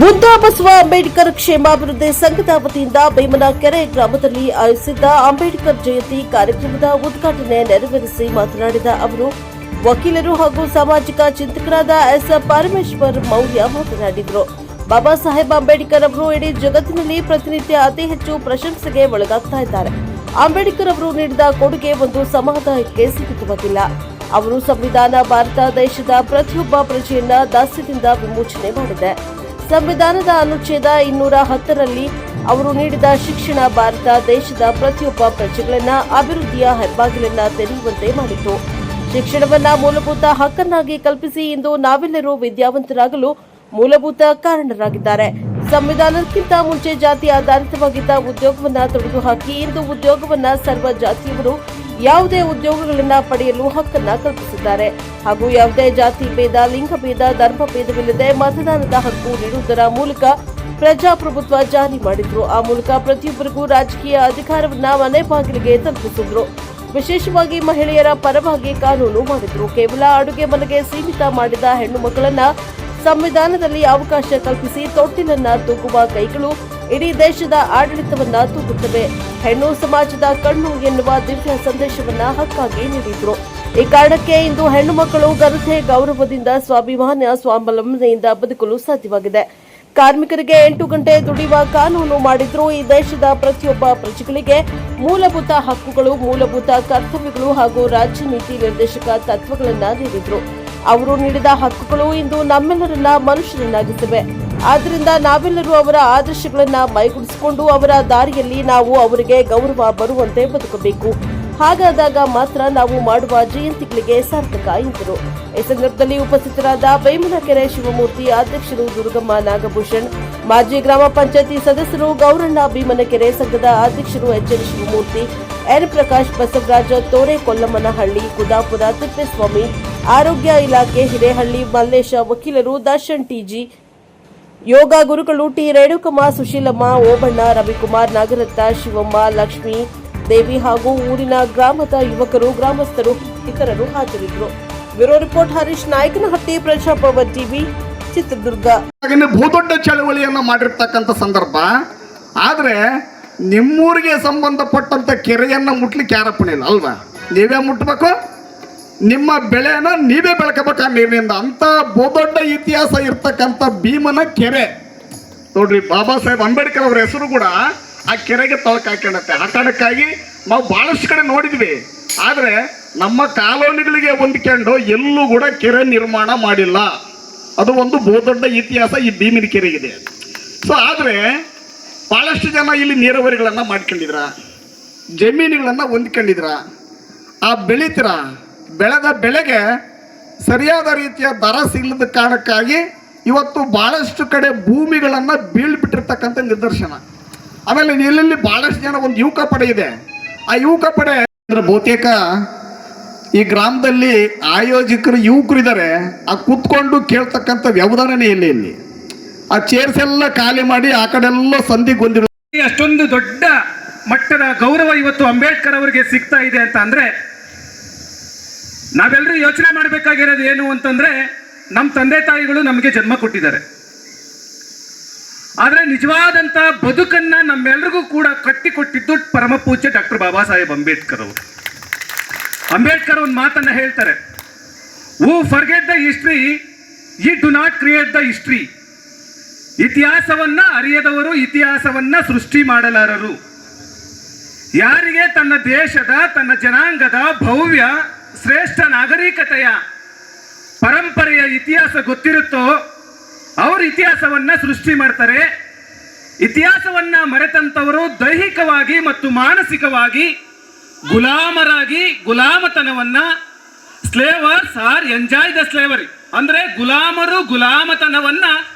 ಬುದ್ಧ ಬಸವ ಅಂಬೇಡ್ಕರ್ ಕ್ಷೇಮಾಭಿವೃದ್ಧಿ ಸಂಘದ ವತಿಯಿಂದ ಭೀಮನಕೆರೆ ಗ್ರಾಮದಲ್ಲಿ ಆಯೋಜಿಸಿದ್ದ ಅಂಬೇಡ್ಕರ್ ಜಯಂತಿ ಕಾರ್ಯಕ್ರಮದ ಉದ್ಘಾಟನೆ ನೆರವೇರಿಸಿ ಮಾತನಾಡಿದ ಅವರು, ವಕೀಲರು ಹಾಗೂ ಸಾಮಾಜಿಕ ಚಿಂತಕರಾದ ಎಸ್ ಪರಮೇಶ್ವರ್ ಮೌರ್ಯ ಮಾತನಾಡಿದರು. ಬಾಬಾ ಸಾಹೇಬ್ ಅಂಬೇಡ್ಕರ್ ಅವರು ಇಡೀ ಜಗತ್ತಿನಲ್ಲಿ ಪ್ರತಿನಿತ್ಯ ಅತಿ ಹೆಚ್ಚು ಪ್ರಶಂಸೆಗೆ ಒಳಗಾಗ್ತಾ ಇದ್ದಾರೆ. ಅಂಬೇಡ್ಕರ್ ಅವರು ನೀಡಿದ ಕೊಡುಗೆ ಒಂದು ಸಮುದಾಯಕ್ಕೆ ಸೀಮಿತವಾಗಿಲ್ಲ. ಅವರು ಸಂವಿಧಾನ ಭಾರತ ದೇಶದ ಪ್ರತಿಯೊಬ್ಬ ಪ್ರಜೆಯನ್ನ ದಾಸ್ಯದಿಂದ ವಿಮೋಚನೆ ಮಾಡಿದೆ. ಸಂವಿಧಾನದ ಅನುಚ್ಛೇದ 210ರಲ್ಲಿ ಅವರು ನೀಡಿದ ಶಿಕ್ಷಣ ಭಾರತ ದೇಶದ ಪ್ರತಿಯೊಬ್ಬ ಪ್ರಜೆಗಳನ್ನ ಅಭಿವೃದ್ಧಿಯ ಹೆಬ್ಬಾಗಿಲನ್ನ ತೆರೆಯುವಂತೆ ಮಾಡಿತು. ಶಿಕ್ಷಣವನ್ನ ಮೂಲಭೂತ ಹಕ್ಕನ್ನಾಗಿ ಕಲ್ಪಿಸಿ ಇಂದು ನಾವೆಲ್ಲರೂ ವಿದ್ಯಾವಂತರಾಗಲು ಮೂಲಭೂತ ಕಾರಣರಾಗಿದ್ದಾರೆ. ಸಂವಿಧಾನಕ್ಕಿಂತ ಮುಂಚೆ ಜಾತಿ ಆಧಾರಿತವಾಗಿದ್ದ ಉದ್ಯೋಗವನ್ನ ತೊಡೆದುಹಾಕಿ ಇಂದು ಉದ್ಯೋಗವನ್ನ ಸರ್ವ ಜಾತಿಯವರು ಯಾವುದೇ ಉದ್ಯೋಗಗಳನ್ನ ಪಡೆಯಲು ಹಕ್ಕನ್ನ ಕಲ್ಪಿಸಿದ್ದಾರೆ. ಹಾಗೂ ಯಾವುದೇ ಜಾತಿ ಭೇದ, ಲಿಂಗಭೇದ, ಧರ್ಮಭೇದವಿಲ್ಲದೆ ಮತದಾನದ ಹಕ್ಕು ನೀಡುವುದರ ಮೂಲಕ ಪ್ರಜಾಪ್ರಭುತ್ವ ಜಾರಿ ಮಾಡಿದ್ರು. ಆ ಮೂಲಕ ಪ್ರತಿಯೊಬ್ಬರಿಗೂ ರಾಜಕೀಯ ಅಧಿಕಾರವನ್ನ ಮನೆ ಬಾಗಿಲಿಗೆ ತಲುಪಿಸಿದ್ರು. ವಿಶೇಷವಾಗಿ ಮಹಿಳೆಯರ ಪರವಾಗಿ ಕಾನೂನು ಮಾಡಿದ್ರು. ಕೇವಲ ಅಡುಗೆ ಮನೆಗೆ ಸೀಮಿತ ಮಾಡಿದ ಹೆಣ್ಣು ಮಕ್ಕಳನ್ನ ಸಂವಿಧಾನದಲ್ಲಿ ಅವಕಾಶ ಕಲ್ಪಿಸಿ ತೊಟ್ಟಿಲನ್ನ ತೂಗುವ ಕೈಗಳು ಇಡೀ ದೇಶದ ಆಡಳಿತವನ್ನ ತೂಗುತ್ತವೆ. ಹೆಣ್ಣು ಸಮಾಜದ ಕಣ್ಣು ಎನ್ನುವ ದಿವ್ಯ ಸಂದೇಶವನ್ನ ಹಕ್ಕಾಗಿ ನೀಡಿದ್ರು. ಈ ಕಾರಣಕ್ಕೆ ಇಂದು ಹೆಣ್ಣು ಮಕ್ಕಳು ಘನತೆ, ಗೌರವದಿಂದ, ಸ್ವಾಭಿಮಾನ, ಸ್ವಾವಲಂಬನೆಯಿಂದ ಬದುಕಲು ಸಾಧ್ಯವಾಗಿದೆ. ಕಾರ್ಮಿಕರಿಗೆ 8 ಗಂಟೆ ದುಡಿಯುವ ಕಾನೂನು ಮಾಡಿದ್ರು. ಈ ದೇಶದ ಪ್ರತಿಯೊಬ್ಬ ಪ್ರಜೆಗಳಿಗೆ ಮೂಲಭೂತ ಹಕ್ಕುಗಳು, ಮೂಲಭೂತ ಕರ್ತವ್ಯಗಳು ಹಾಗೂ ರಾಜ್ಯ ನೀತಿ ನಿರ್ದೇಶಕ ತತ್ವಗಳನ್ನ ನೀಡಿದ್ರು. ಅವರು ನೀಡಿದ ಹಕ್ಕುಗಳು ಇಂದು ನಮ್ಮೆಲ್ಲರನ್ನ ಮನುಷ್ಯರನ್ನಾಗಿಸಿವೆ. ಆದ್ದರಿಂದ ನಾವೆಲ್ಲರೂ ಅವರ ಆದರ್ಶಗಳನ್ನ ಮೈಗೂಡಿಸಿಕೊಂಡು ಅವರ ದಾರಿಯಲ್ಲಿ ನಾವು ಅವರಿಗೆ ಗೌರವ ಬರುವಂತೆ ಬದುಕಬೇಕು. ಹಾಗಾದಾಗ ಮಾತ್ರ ನಾವು ಮಾಡುವ ಜಯಂತಿಗಳಿಗೆ ಸಾರ್ಥಕ ಎಂದರು. ಈ ಸಂದರ್ಭದಲ್ಲಿ ಉಪಸ್ಥಿತರಾದ ಭೀಮನಕೆರೆ ಶಿವಮೂರ್ತಿ, ಅಧ್ಯಕ್ಷರು ದುರ್ಗಮ್ಮ ನಾಗಭೂಷಣ್, ಮಾಜಿ ಗ್ರಾಮ ಪಂಚಾಯತಿ ಸದಸ್ಯರು ಗೌರಣ್ಣ, ಭೀಮನಕೆರೆ ಸಂಘದ ಅಧ್ಯಕ್ಷರು ಎಚ್ಎನ್ ಶಿವಮೂರ್ತಿ, ಎನ್ ಪ್ರಕಾಶ್, ಬಸವರಾಜ ತೋರೆ, ಕೊಲ್ಲಮ್ಮನಹಳ್ಳಿ, ಕುದಾಪುರ ತಿಪ್ಪೇಸ್ವಾಮಿ, ಆರೋಗ್ಯ ಇಲಾಖೆ ಹಿರೇಹಳ್ಳಿ ಮಲ್ಲೇಶ, ವಕೀಲರು ದರ್ಶನ್ ಟಿಜಿ, ಯೋಗ ಗುರುಗಳು ಟಿ ರೇಣುಕಮ್ಮ, ಸುಶೀಲಮ್ಮ, ಓಬಣ್ಣ, ರವಿಕುಮಾರ್, ನಾಗರತ್ನ, ಶಿವಮ್ಮ, ಲಕ್ಷ್ಮೀ ದೇವಿ ಹಾಗೂ ಊರಿನ ಗ್ರಾಮದ ಯುವಕರು, ಗ್ರಾಮಸ್ಥರು ಇತರರು ಹಾಜರಿದ್ದರು. Bureau report Harish Nayakanahatti, Prajaprabha TV, Chitradurga. ಬಹುದೊಡ್ಡ ಚಳವಳಿಯನ್ನ ಮಾಡಿರ್ತಕ್ಕಂಥ ಸಂದರ್ಭ ಆದ್ರೆ ನಿಮ್ಮೂರಿಗೆ ಸಂಬಂಧಪಟ್ಟಂತ ಕೆರೆಯನ್ನ ಮುಟ್ಲಿಕ್ಕೆ ಯಾರಪ್ಪಣೆ ಇಲ್ಲ ಅಲ್ವಾ? ನೀವೇ ಮುಟ್ಬೇಕು, ನಿಮ್ಮ ಬೆಳೆನ ನೀವೇ ಬೆಳ್ಕೋಬೇಕು ಆ ನೀರಿನಿಂದ. ಅಂತ ಬಹುದೊಡ್ಡ ಇತಿಹಾಸ ಇರ್ತಕ್ಕಂಥ ಭೀಮನ ಕೆರೆ ನೋಡ್ರಿ. ಬಾಬಾ ಸಾಹೇಬ್ ಅಂಬೇಡ್ಕರ್ ಅವರ ಹೆಸರು ಕೂಡ ಆ ಕೆರೆಗೆ ತಳಕ ಹಾಕೊಂಡತ್ತೆ. ಆ ಕಾರಣಕ್ಕಾಗಿ ನಾವು ಬಹಳಷ್ಟು ಕಡೆ ನೋಡಿದ್ವಿ. ಆದ್ರೆ ನಮ್ಮ ಕಾಲೋನಿಗಳಿಗೆ ಹೊಂದ್ಕೊಂಡು ಎಲ್ಲೂ ಕೂಡ ಕೆರೆ ನಿರ್ಮಾಣ ಮಾಡಿಲ್ಲ. ಅದು ಒಂದು ಬಹುದೊಡ್ಡ ಇತಿಹಾಸ ಈ ಭೀಮಿನ ಕೆರೆಗಿದೆ. ಸೊ ಆದ್ರೆ ಬಹಳಷ್ಟು ಜನ ಇಲ್ಲಿ ನೀರಾವರಿಗಳನ್ನ ಮಾಡ್ಕೊಂಡಿದ್ರ, ಜಮೀನುಗಳನ್ನ ಹೊಂದ್ಕೊಂಡಿದ್ರ, ಆ ಬೆಳೀತಿರ ಬೆಳೆದ ಬೆಳೆಗೆ ಸರಿಯಾದ ರೀತಿಯ ದರ ಸಿಗದ ಕಾರಣಕ್ಕಾಗಿ ಇವತ್ತು ಬಹಳಷ್ಟು ಕಡೆ ಭೂಮಿಗಳನ್ನ ಬೀಳ್ಬಿಟ್ಟಿರ್ತಕ್ಕಂಥ ನಿದರ್ಶನ. ಆಮೇಲೆ ಎಲ್ಲೆಲ್ಲಿ ಬಹಳಷ್ಟು ಜನ ಒಂದು ಯುವಕ ಪಡೆ ಇದೆ. ಆ ಯುವಕ ಪಡೆ ಅಂದ್ರೆ ಬಹುತೇಕ ಈ ಗ್ರಾಮದಲ್ಲಿ ಆಯೋಜಕರು ಯುವಕರು ಇದ್ದಾರೆ. ಆ ಕೂತ್ಕೊಂಡು ಕೇಳ್ತಕ್ಕಂಥ ವ್ಯವಧಾನನೇ ಇಲ್ಲ. ಇಲ್ಲಿ ಆ ಚೇರ್ಸ್ ಎಲ್ಲ ಖಾಲಿ ಮಾಡಿ ಆ ಕಡೆ ಎಲ್ಲ ಸಂಧಿಗೊಂದಿರೋ ಅಷ್ಟೊಂದು ದೊಡ್ಡ ಮಟ್ಟದ ಗೌರವ ಇವತ್ತು ಅಂಬೇಡ್ಕರ್ ಅವರಿಗೆ ಸಿಗ್ತಾ ಇದೆ ಅಂತ ಅಂದ್ರೆ ನಾವೆಲ್ಲರೂ ಯೋಚನೆ ಮಾಡಬೇಕಾಗಿರೋದು ಏನು ಅಂತಂದ್ರೆ, ನಮ್ಮ ತಂದೆ ತಾಯಿಗಳು ನಮಗೆ ಜನ್ಮ ಕೊಟ್ಟಿದ್ದಾರೆ. ಆದ್ರೆ ನಿಜವಾದಂತ ಬದುಕನ್ನ ನಮ್ಮೆಲ್ರಿಗೂ ಕೂಡ ಕಟ್ಟಿಕೊಟ್ಟಿದ್ದು ಪರಮ ಪೂಜ್ಯ ಡಾಕ್ಟರ್ ಬಾಬಾ ಸಾಹೇಬ್ ಅಂಬೇಡ್ಕರ್ ಅವರು. ಅಂಬೇಡ್ಕರ್ ಒಂದು ಮಾತನ್ನ ಹೇಳ್ತಾರೆ, who forget the history, you do not create the history. ಇತಿಹಾಸವನ್ನ ಅರಿಯದವರು ಇತಿಹಾಸವನ್ನ ಸೃಷ್ಟಿ ಮಾಡಲಾರರು. ಯಾರಿಗೆ ತನ್ನ ದೇಶದ, ತನ್ನ ಜನಾಂಗದ ಭವ್ಯ ಶ್ರೇಷ್ಠ ನಾಗರಿಕತೆಯ ಪರಂಪರೆಯ ಇತಿಹಾಸ ಗೊತ್ತಿರುತ್ತೋ ಅವರು ಇತಿಹಾಸವನ್ನ ಸೃಷ್ಟಿ ಮಾಡ್ತಾರೆ. ಇತಿಹಾಸವನ್ನ ಮರೆತಂತವರು ದೈಹಿಕವಾಗಿ ಮತ್ತು ಮಾನಸಿಕವಾಗಿ ಗುಲಾಮರಾಗಿ ಗುಲಾಮತನವನ್ನ, ಸ್ಲೇವರ್ಸ್ ಆರ್ ಎಂಜಾಯ್ ದ ಸ್ಲೇವರಿ, ಅಂದ್ರೆ ಗುಲಾಮರು ಗುಲಾಮತನವನ್ನ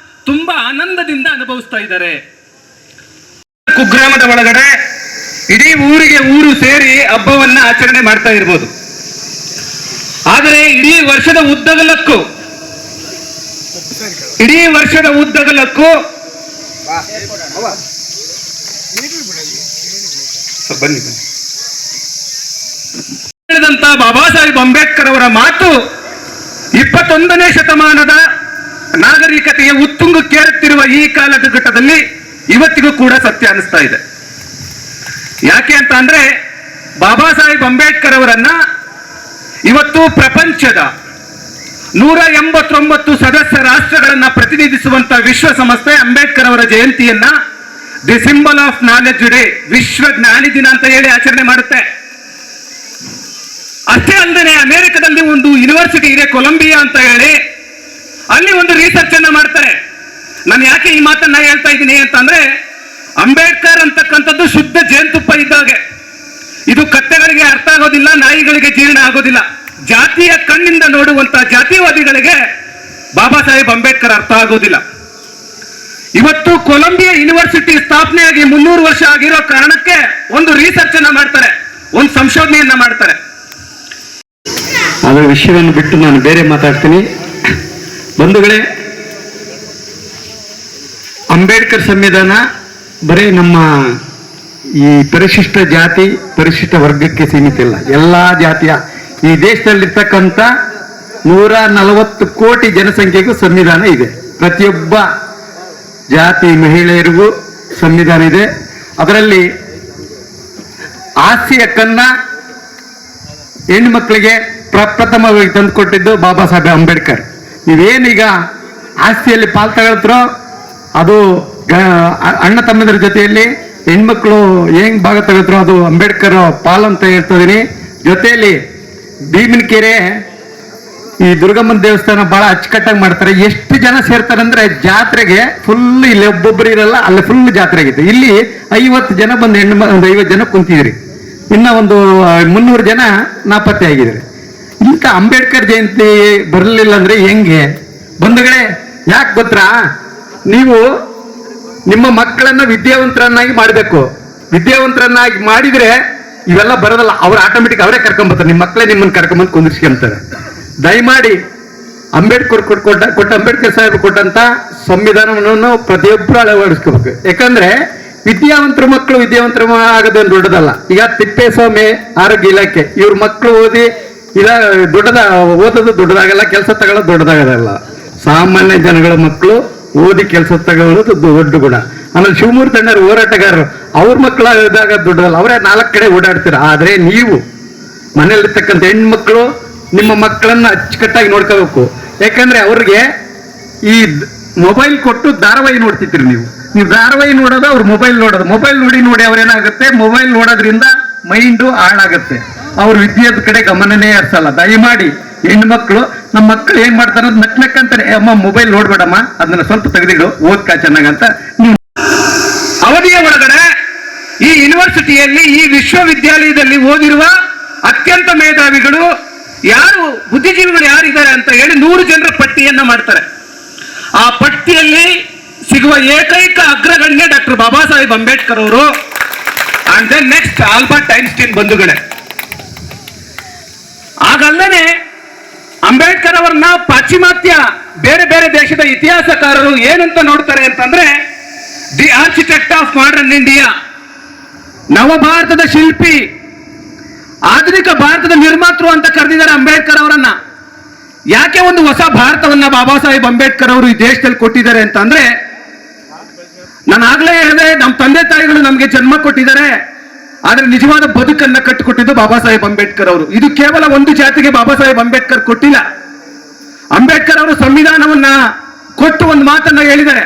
ತುಂಬಾ ಆನಂದದಿಂದ ಅನುಭವಿಸ್ತಾ ಇದ್ದಾರೆ. ಕುಗ್ರಾಮದ ಒಳಗಡೆ ಇಡೀ ಊರಿಗೆ ಊರು ಸೇರಿ ಹಬ್ಬವನ್ನ ಆಚರಣೆ ಮಾಡ್ತಾ ಇರ್ಬೋದು. ಆದರೆ ಇಡೀ ವರ್ಷದ ಉದ್ದಗಲಕ್ಕೂ ಬಾಬಾ ಸಾಹೇಬ್ ಅಂಬೇಡ್ಕರ್ ಅವರ ಮಾತು 21ನೇ ಶತಮಾನದ ನಾಗರಿಕತೆಯ ಉತ್ತುಂಗಕ್ಕೇರುತ್ತಿರುವ ಈ ಇವತ್ತಿಗೂ ಕೂಡ ಸತ್ಯ ಅನಿಸ್ತಾ ಇದೆ. ಯಾಕೆ ಅಂತ ಅಂದ್ರೆ ಬಾಬಾ ಸಾಹೇಬ್ ಅಂಬೇಡ್ಕರ್ ಅವರನ್ನ ಇವತ್ತು ಪ್ರಪಂಚದ 189 ಸದಸ್ಯ ರಾಷ್ಟ್ರಗಳನ್ನ ಪ್ರತಿನಿಧಿಸುವಂತ ವಿಶ್ವಸಂಸ್ಥೆ ಅಂಬೇಡ್ಕರ್ ಅವರ ಜಯಂತಿಯನ್ನ the symbol of knowledge day, ವಿಶ್ವ ಜ್ಞಾನಿ ದಿನ ಅಂತ ಹೇಳಿ ಆಚರಣೆ ಮಾಡುತ್ತೆ. ಅಷ್ಟೇ ಅಲ್ಲದೆ ಅಮೆರಿಕದಲ್ಲಿ ಒಂದು ಯೂನಿವರ್ಸಿಟಿ ಇದೆ, ಕೊಲಂಬಿಯಾ ಅಂತ ಹೇಳಿ, ಅಲ್ಲಿ ಒಂದು ರಿಸರ್ಚ್ ಅನ್ನ ಮಾಡ್ತಾರೆ. ನಾನು ಯಾಕೆ ಈ ಮಾತನ್ನ ಹೇಳ್ತಾ ಇದ್ದೀನಿ ಅಂತಂದ್ರೆ, ಅಂಬೇಡ್ಕರ್ ಅಂತಕ್ಕಂಥದ್ದು ಶುದ್ಧ ಜೇನುತುಪ್ಪ ಇದ್ದಾಗೆ. ಇದು ಕತ್ತೆಗಳಿಗೆ ಅರ್ಥ ಆಗೋದಿಲ್ಲ, ನಾಯಿಗಳಿಗೆ ಜೀರ್ಣ ಆಗೋದಿಲ್ಲ. ಜಾತಿಯ ಕಣ್ಣಿಂದ ನೋಡುವಂತ ಜಾತಿವಾದಿಗಳಿಗೆ ಬಾಬಾ ಸಾಹೇಬ್ ಅಂಬೇಡ್ಕರ್ ಅರ್ಥ ಆಗೋದಿಲ್ಲ. ಇವತ್ತು ಕೊಲಂಬಿಯಾ ಯೂನಿವರ್ಸಿಟಿ ಸ್ಥಾಪನೆಯಾಗಿ 300 ವರ್ಷ ಆಗಿರೋ ಕಾರಣಕ್ಕೆ ಒಂದು ರಿಸರ್ಚ್ ಅನ್ನ ಮಾಡ್ತಾರೆ, ಒಂದು ಸಂಶೋಧನೆಯನ್ನ ಮಾಡ್ತಾರೆ. ಅದರ ವಿಷಯವನ್ನು ಬಿಟ್ಟು ನಾನು ಬೇರೆ ಮಾತಾಡ್ತೀನಿ. ಬಂಧುಗಳೇ, ಅಂಬೇಡ್ಕರ್ ಸಂವಿಧಾನ ಬರೀ ನಮ್ಮ ಈ ಪರಿಶಿಷ್ಟ ಜಾತಿ ಪರಿಶಿಷ್ಟ ವರ್ಗಕ್ಕೆ ಸೀಮಿತ ಇಲ್ಲ. ಎಲ್ಲಾ ಜಾತಿಯ ಈ ದೇಶದಲ್ಲಿರ್ತಕ್ಕಂಥ 140 ಕೋಟಿ ಜನಸಂಖ್ಯೆಗೂ ಸಂವಿಧಾನ ಇದೆ. ಪ್ರತಿಯೊಬ್ಬ ಜಾತಿ ಮಹಿಳೆಯರಿಗೂ ಸಂವಿಧಾನ ಇದೆ. ಅದರಲ್ಲಿ ಆಸ್ತಿ ಹಕ್ಕನ್ನ ಹೆಣ್ಣು ಮಕ್ಕಳಿಗೆ ಪ್ರಪ್ರಥಮವಾಗಿ ತಂದುಕೊಟ್ಟಿದ್ದು ಬಾಬಾ ಸಾಹೇಬ್ ಅಂಬೇಡ್ಕರ್. ನೀವೇನೀಗ ಆಸ್ತಿಯಲ್ಲಿ ಪಾಲ್ ತಗೊಳ್ತಿರೋ ಅದು ಅಣ್ಣ ತಮ್ಮದರ ಜೊತೆಯಲ್ಲಿ ಹೆಣ್ಮಕ್ಳು ಹೆಂಗ್ ಭಾಗ ತಗೊಳ್ತಿರೋ ಅದು ಅಂಬೇಡ್ಕರ್ ಪಾಲ್ ಅಂತ ಹೇಳ್ತಿದ್ದೀನಿ. ಜೊತೆಯಲ್ಲಿ ಭೀಮನಕೆರೆ ಈ ದುರ್ಗಮ್ಮನ ದೇವಸ್ಥಾನ ಬಹಳ ಅಚ್ಚುಕಟ್ಟಾಗಿ ಮಾಡ್ತಾರೆ. ಎಷ್ಟು ಜನ ಸೇರ್ತಾರೆ ಅಂದ್ರೆ ಜಾತ್ರೆಗೆ ಫುಲ್, ಇಲ್ಲಿ ಒಬ್ಬೊಬ್ಬರು ಇರಲ್ಲ, ಅಲ್ಲಿ ಫುಲ್ ಜಾತ್ರೆ ಆಗಿದೆ. ಇಲ್ಲಿ 50 ಜನ ಬಂದು ಒಂದು 50 ಜನ ಕುಂತಿದ್ರಿ, ಇನ್ನ ಒಂದು 300 ಜನ ನಾಪತ್ತೆ ಆಗಿದ್ದಾರೆ. ಇಂಥ ಅಂಬೇಡ್ಕರ್ ಜಯಂತಿ ಬರಲಿಲ್ಲ ಅಂದ್ರೆ ಹೆಂಗೆ? ಬಂಧುಗಳೇ, ಯಾಕೆ ಗೊತ್ತಾ? ನೀವು ನಿಮ್ಮ ಮಕ್ಕಳನ್ನ ವಿದ್ಯಾವಂತರನ್ನಾಗಿ ಮಾಡಬೇಕು. ವಿದ್ಯಾವಂತರನ್ನಾಗಿ ಮಾಡಿದ್ರೆ ಇವೆಲ್ಲ ಬರೋದಲ್ಲ, ಅವ್ರು ಆಟೋಮೆಟಿಕ್ ಅವರೇ ಕರ್ಕೊಂಬರ್ತಾರೆ. ನಿಮ್ಮ ಮಕ್ಕಳೇ ನಿಮ್ಮನ್ನು ಕರ್ಕೊಂಬಂದು ಕುಂದಿರ್ಸ್ಕೊಂತಾರೆ. ದಯಮಾಡಿ ಅಂಬೇಡ್ಕರ್ ಕೊಟ್ಟ ಅಂಬೇಡ್ಕರ್ ಸಾಹೇಬ್ ಕೊಟ್ಟಂತ ಸಂವಿಧಾನವನ್ನು ಪ್ರತಿಯೊಬ್ಬರು ಅಳವಡಿಸ್ಕೋಬೇಕು. ಯಾಕಂದ್ರೆ ವಿದ್ಯಾವಂತರ ಮಕ್ಕಳು ವಿದ್ಯಾವಂತರ ಆಗೋದೇನು ದೊಡ್ಡದಲ್ಲ. ಈಗ ತಿಪ್ಪೇಸ್ವಾಮಿ ಆರೋಗ್ಯ ಇಲಾಖೆ, ಇವ್ರ ಮಕ್ಕಳು ಓದಿ ಓದೋದು ದೊಡ್ಡದಾಗಲ್ಲ, ಕೆಲಸ ತಗೊಳ್ಳೋದು ದೊಡ್ಡದಾಗಲ್ಲ. ಸಾಮಾನ್ಯ ಜನಗಳ ಮಕ್ಕಳು ಓದಿ ಕೆಲಸ ತಗೊಳ್ಳೋದು ದೊಡ್ಡ ಗುಣ. ಆಮೇಲೆ ಶಿವಮೂರ್ತಿ ಅಣ್ಣರು ಹೋರಾಟಗಾರರು, ಅವ್ರ ಮಕ್ಕಳಾದಾಗ ದೊಡ್ಡದಲ್ಲ, ಅವರೇ 4 ಕಡೆ ಓಡಾಡ್ತೀರ. ಆದ್ರೆ ನೀವು ಮನೆಯಲ್ಲಿರ್ತಕ್ಕಂಥ ಹೆಣ್ಮಕ್ಳು ನಿಮ್ಮ ಮಕ್ಕಳನ್ನ ಅಚ್ಚುಕಟ್ಟಾಗಿ ನೋಡ್ಕೋಬೇಕು. ಯಾಕಂದ್ರೆ ಅವ್ರಿಗೆ ಈ ಮೊಬೈಲ್ ಕೊಟ್ಟು ಧಾರಾವಾಹಿ ನೋಡ್ತಿದ್ರಿ. ನೀವು ಧಾರಾವಾಹಿ ನೋಡೋದು, ಅವ್ರು ಮೊಬೈಲ್ ನೋಡೋದು. ಮೊಬೈಲ್ ನೋಡಿ ಅವ್ರೇನಾಗುತ್ತೆ, ಮೊಬೈಲ್ ನೋಡೋದ್ರಿಂದ ಮೈಂಡು ಹಾಳಾಗುತ್ತೆ. ಅವ್ರ ವಿದ್ಯೆದ ಕಡೆ ಗಮನನೇ ಹರಿಸಲ್ಲ. ದಯಮಾಡಿ ಹೆಣ್ಮಕ್ಳು, ನಮ್ಮ ಮಕ್ಕಳು ಏನ್ ಮಾಡ್ತಾರೆ ನಕ್ನಕ್ಕಂತಾರೆ, ಅಮ್ಮ ಮೊಬೈಲ್ ನೋಡ್ಬೇಡಮ್ಮ, ಅದನ್ನ ಸ್ವಲ್ಪ ತೆಗೆದಿಡು, ಓದ್ಕ ಚೆನ್ನಾಗಂತ. ಅವಧಿಯ ಒಳಗಡೆ ಈ ಯೂನಿವರ್ಸಿಟಿಯಲ್ಲಿ, ಈ ವಿಶ್ವವಿದ್ಯಾಲಯದಲ್ಲಿ ಓದಿರುವ ಅತ್ಯಂತ ಮೇಧಾವಿಗಳು ಯಾರು, ಬುದ್ಧಿಜೀವಿಗಳು ಯಾರಿದ್ದಾರೆ ಅಂತ ಹೇಳಿ 100 ಜನರ ಪಟ್ಟಿಯನ್ನ ಮಾಡ್ತಾರೆ. ಆ ಪಟ್ಟಿಯಲ್ಲಿ ಸಿಗುವ ಏಕೈಕ ಅಗ್ರಗಣ್ಯ ಡಾಕ್ಟರ್ ಬಾಬಾ ಸಾಹೇಬ್ ಅಂಬೇಡ್ಕರ್ ಅವರು. And then next Albert Einstein. ಬಂಧುಗಳೇ, ಆಗಲ್ಲದೆ ಅಂಬೇಡ್ಕರ್ ಅವರನ್ನ ಪಾಶ್ಚಿಮಾತ್ಯ ಬೇರೆ ಬೇರೆ ದೇಶದ ಇತಿಹಾಸಕಾರರು ಏನಂತ ನೋಡ್ತಾರೆ ಅಂತಂದ್ರೆ, the architect of modern India, ನವ ಭಾರತದ ಶಿಲ್ಪಿ, ಆಧುನಿಕ ಭಾರತದ ನಿರ್ಮಾತೃ ಅಂತ ಕರೆದಿದ್ದಾರೆ ಅಂಬೇಡ್ಕರ್ ಅವರನ್ನ. ಯಾಕೆ ಒಂದು ಹೊಸ ಭಾರತವನ್ನ ಬಾಬಾ ಸಾಹೇಬ್ ಅಂಬೇಡ್ಕರ್ ಅವರು ಈ ದೇಶದಲ್ಲಿ ಕೊಟ್ಟಿದ್ದಾರೆ ಅಂತಂದ್ರೆ, ನಾನು ಆಗ್ಲೇ ಹೇಳಿದೆ, ನಮ್ಮ ತಂದೆ ತಾಯಿಗಳು ನಮಗೆ ಜನ್ಮ ಕೊಟ್ಟಿದ್ದಾರೆ, ಆದ್ರೆ ನಿಜವಾದ ಬದುಕನ್ನ ಕಟ್ಟಿಕೊಟ್ಟಿದ್ದು ಬಾಬಾ ಸಾಹೇಬ್ ಅಂಬೇಡ್ಕರ್ ಅವರು. ಇದು ಕೇವಲ ಒಂದು ಜಾತಿಗೆ ಬಾಬಾ ಸಾಹೇಬ್ ಅಂಬೇಡ್ಕರ್ ಕೊಟ್ಟಿಲ್ಲ. ಅಂಬೇಡ್ಕರ್ ಅವರು ಸಂವಿಧಾನವನ್ನ ಕೊಟ್ಟು ಒಂದು ಮಾತನ್ನ ಹೇಳಿದ್ದಾರೆ,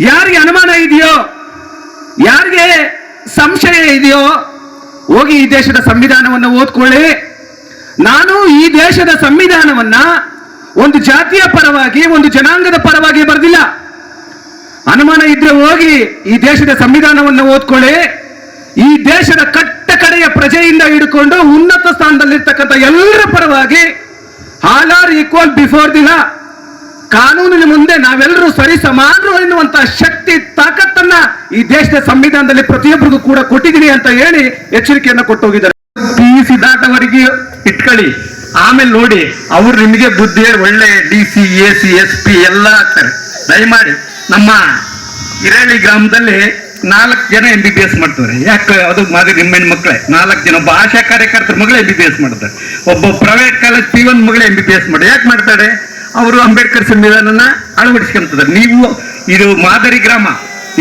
ಯಾರಿಗೆ ಅನುಮಾನ ಇದೆಯೋ, ಯಾರಿಗೆ ಸಂಶಯ ಇದೆಯೋ, ಹೋಗಿ ಈ ದೇಶದ ಸಂವಿಧಾನವನ್ನು ಓದ್ಕೊಳ್ಳಿ. ನಾನು ಈ ದೇಶದ ಸಂವಿಧಾನವನ್ನ ಒಂದು ಜಾತಿಯ ಪರವಾಗಿ, ಒಂದು ಜನಾಂಗದ ಪರವಾಗಿ ಬರೆದಿಲ್ಲ. ಅನುಮಾನ ಇದ್ರೆ ಹೋಗಿ ಈ ದೇಶದ ಸಂವಿಧಾನವನ್ನು ಓದ್ಕೊಳ್ಳಿ. ಈ ದೇಶದ ಕಟ್ಟ ಕಡೆಯ ಪ್ರಜೆಯಿಂದ ಹಿಡ್ಕೊಂಡು ಉನ್ನತ ಸ್ಥಾನದಲ್ಲಿರ್ತಕ್ಕಂಥ ಎಲ್ಲರ ಪರವಾಗಿ all are equal before the law, ಕಾನೂನಿನ ಮುಂದೆ ನಾವೆಲ್ಲರೂ ಸರಿ ಸಮಾನರು ಎನ್ನುವಂತ ಶಕ್ತಿ ತಾಕತ್ತನ್ನ ಈ ದೇಶದ ಸಂವಿಧಾನದಲ್ಲಿ ಪ್ರತಿಯೊಬ್ಬರಿಗೂ ಕೂಡ ಕೊಟ್ಟಿದ್ದೀನಿ ಅಂತ ಹೇಳಿ ಎಚ್ಚರಿಕೆಯನ್ನ ಕೊಟ್ಟೋಗಿದ್ದಾರೆ. PUC ದಾಟವರೆಗೆ ಇಟ್ಕೊಳ್ಳಿ, ಆಮೇಲೆ ನೋಡಿ ಅವ್ರು ನಿಮಗೆ ಬುದ್ಧಿ ಹೇಳಿ ಒಳ್ಳೆ DC, AC, SP ಎಲ್ಲ ಆಗ್ತಾರೆ. ದಯಮಾಡಿ ನಮ್ಮ ಹಿರೇಳಿ ಗ್ರಾಮದಲ್ಲಿ 4 ಜನ MBBS ಮಾಡ್ತಾರೆ. ಯಾಕೆ? ಅದು ಮಾದರಿ ನಿಮ್ಮ ಹೆಣ್ಮಕ್ಳೇ 4 ಜನ. ಒಬ್ಬ ಆಶಾ ಕಾರ್ಯಕರ್ತರ ಮಗಳು MBBS ಮಾಡ್ತಾರೆ, ಒಬ್ಬ ಪ್ರೈವೇಟ್ ಕಾಲೇಜ್ P1 ಮಗಳು MBBS ಮಾಡ್ತಾರೆ. ಯಾಕೆ ಮಾಡ್ತಾರೆ? ಅವರು ಅಂಬೇಡ್ಕರ್ ಸಂವಿಧಾನನ ಅಳವಡಿಸ್ಕೊಂತಾರೆ. ನೀವು ಇದು ಮಾದರಿ ಗ್ರಾಮ,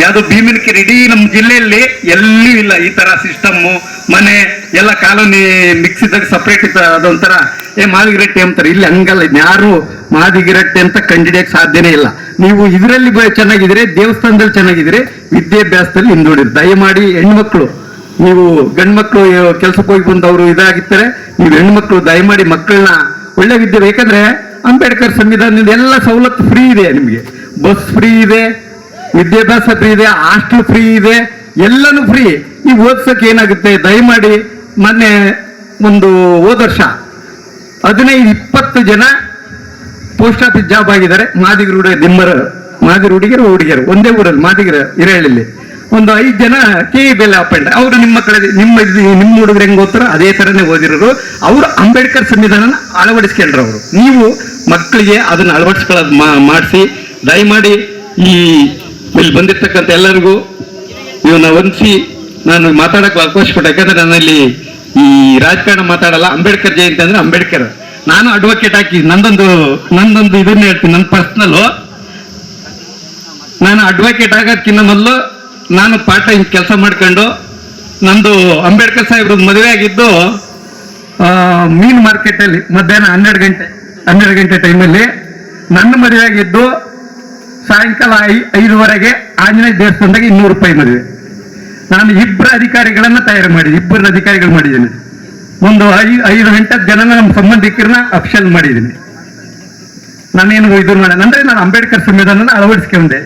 ಯಾವುದು ಭೀಮನಕೆರೆ ಇಡೀ ನಮ್ಮ ಜಿಲ್ಲೆಯಲ್ಲಿ ಎಲ್ಲಿಯೂ ಇಲ್ಲ ಈ ತರ ಸಿಸ್ಟಮ್ಮು. ಮನೆ ಎಲ್ಲ ಕಾಲೋನಿ ಮಿಕ್ಸ್ ಇದ್ದಾಗ ಸಪ್ರೇಟ್ ಇತ್ತು, ಅದೊಂಥರ ಮಾದಿಗಿರಟ್ಟೆ ಅಂತಾರೆ. ಇಲ್ಲಿ ಹಂಗಲ್ಲ, ಯಾರು ಮಾದಿಗಿರಟ್ಟೆ ಅಂತ ಕಂಡಿಡಿಯಕ್ಕೆ ಸಾಧ್ಯನೇ ಇಲ್ಲ. ನೀವು ಇದರಲ್ಲಿ ಚೆನ್ನಾಗಿದ್ರೆ, ದೇವಸ್ಥಾನದಲ್ಲಿ ಚೆನ್ನಾಗಿದ್ರೆ, ವಿದ್ಯಾಭ್ಯಾಸದಲ್ಲಿ ಹಿಂದುಳಿದ್ರು. ದಯಮಾಡಿ ಹೆಣ್ಮಕ್ಳು, ನೀವು ಗಂಡು ಮಕ್ಕಳು ಕೆಲ್ಸಕ್ಕೆ ಹೋಗಿ ಬಂದವರು ಇದಾಗಿರ್ತಾರೆ, ನೀವು ಹೆಣ್ಮಕ್ಳು ದಯಮಾಡಿ ಮಕ್ಕಳನ್ನ ಒಳ್ಳೆ ವಿದ್ಯೆ, ಬೇಕಂದ್ರೆ ಅಂಬೇಡ್ಕರ್ ಸಂವಿಧಾನದಿಂದ ಎಲ್ಲ ಸವಲತ್ತು ಫ್ರೀ ಇದೆ ನಿಮಗೆ. ಬಸ್ ಫ್ರೀ ಇದೆ, ವಿದ್ಯಾಭ್ಯಾಸ ಫ್ರೀ ಇದೆ, ಹಾಸ್ಟೆಲ್ ಫ್ರೀ ಇದೆ, ಎಲ್ಲನೂ ಫ್ರೀ. ನೀವು ಓದ್ಸಕ್ಕೆ ಏನಾಗುತ್ತೆ, ದಯಮಾಡಿ ಮೊನ್ನೆ ಒಂದು ಹೋದ ವರ್ಷ 15-20 ಜನ ಪೋಸ್ಟ್ ಆಫೀಸ್ ಜಾಬ್ ಆಗಿದ್ದಾರೆ. ಮಾದಿಗರು ಮಾದಿಗ ಹುಡುಗಿಯರು ಒಂದೇ ಊರಲ್ಲಿ, ಮಾದಿಗರ ಹಿರೇಹಳ್ಳಿಲಿ ಒಂದು 5 ಜನ KEBL ಅಪಾಯಿಂಟ್. ಅವರು ನಿಮ್ಮ ಕಡೆ ನಿಮ್ಮ ಹುಡುಗರು ಹೆಂಗ್ ಓದ್ತಾರೋ ಅದೇ ತರನೇ ಓದಿರೋರು. ಅವರು ಅಂಬೇಡ್ಕರ್ ಸಂವಿಧಾನ ಅಳವಡಿಸ್ಕೊಂಡ್ರು. ಅವರು ನೀವು ಮಕ್ಕಳಿಗೆ ಅದನ್ನ ಅಳವಡಿಸ್ಕೊಳ್ಳೋದು ಮಾಡಿಸಿ. ದಯಮಾಡಿ ಈ ಇಲ್ಲಿ ಬಂದಿರ್ತಕ್ಕಂಥ ಎಲ್ಲರಿಗೂ ಇವನ್ನ ವಂದಿಸಿ ನಾನು ಮಾತಾಡಕ್ಕೆ ಅವಕಾಶ ಕೊಟ್ಟೆ. ಯಾಕಂದ್ರೆ ನನ್ನಲ್ಲಿ ಈ ರಾಜಕಾರಣ ಮಾತಾಡಲ್ಲ. ಅಂಬೇಡ್ಕರ್ ಜಯಂತಿ ಅಂದ್ರೆ ಅಂಬೇಡ್ಕರ್. ನಾನು ಅಡ್ವೊಕೇಟ್ ಹಾಕಿ ನಂದೊಂದು ಇದನ್ನ ಹೇಳ್ತೀನಿ, ನನ್ನ ಪರ್ಸನಲ್. ನಾನು ಅಡ್ವೊಕೇಟ್ ಆಗೋದಕ್ಕಿಂತ ಮೊದಲು ನಾನು ಪಾರ್ಟ್ ಟೈಮ್ ಕೆಲಸ ಮಾಡ್ಕೊಂಡು, ನಂದು ಅಂಬೇಡ್ಕರ್ ಸಾಹೇಬ್ರದ್ದು ಮದುವೆ ಆಗಿದ್ದು ಮೀನ್ ಮಾರ್ಕೆಟಲ್ಲಿ ಮಧ್ಯಾಹ್ನ 12 ಗಂಟೆ ಟೈಮಲ್ಲಿ. ನನ್ನ ಮದುವೆ ಆಗಿದ್ದು ಸಾಯಂಕಾಲ 5:30ಗೆ ಆಂಜನೇಯ ದೇವಸ್ಥಾನದಾಗ 200 ರೂಪಾಯಿ ಮದುವೆ. ನಾನು 2 ಅಧಿಕಾರಿಗಳನ್ನ ತಯಾರು ಮಾಡಿದ್ದೀನಿ, 2 ಅಧಿಕಾರಿಗಳು ಮಾಡಿದ್ದೀನಿ. ಒಂದು 5 ಜನನ ನಮ್ಮ ಸಂಬಂಧಿಕರನ್ನ ಅಫಿಷಿಯಲ್ ಮಾಡಿದ್ದೀನಿ. ನಾನೇನು ಇದು ಮಾಡಿ ಅಂದ್ರೆ ನಾನು ಅಂಬೇಡ್ಕರ್ ಸಂವಿಧಾನನ ಅಳವಡಿಸ್ಕೊಂಡೆ.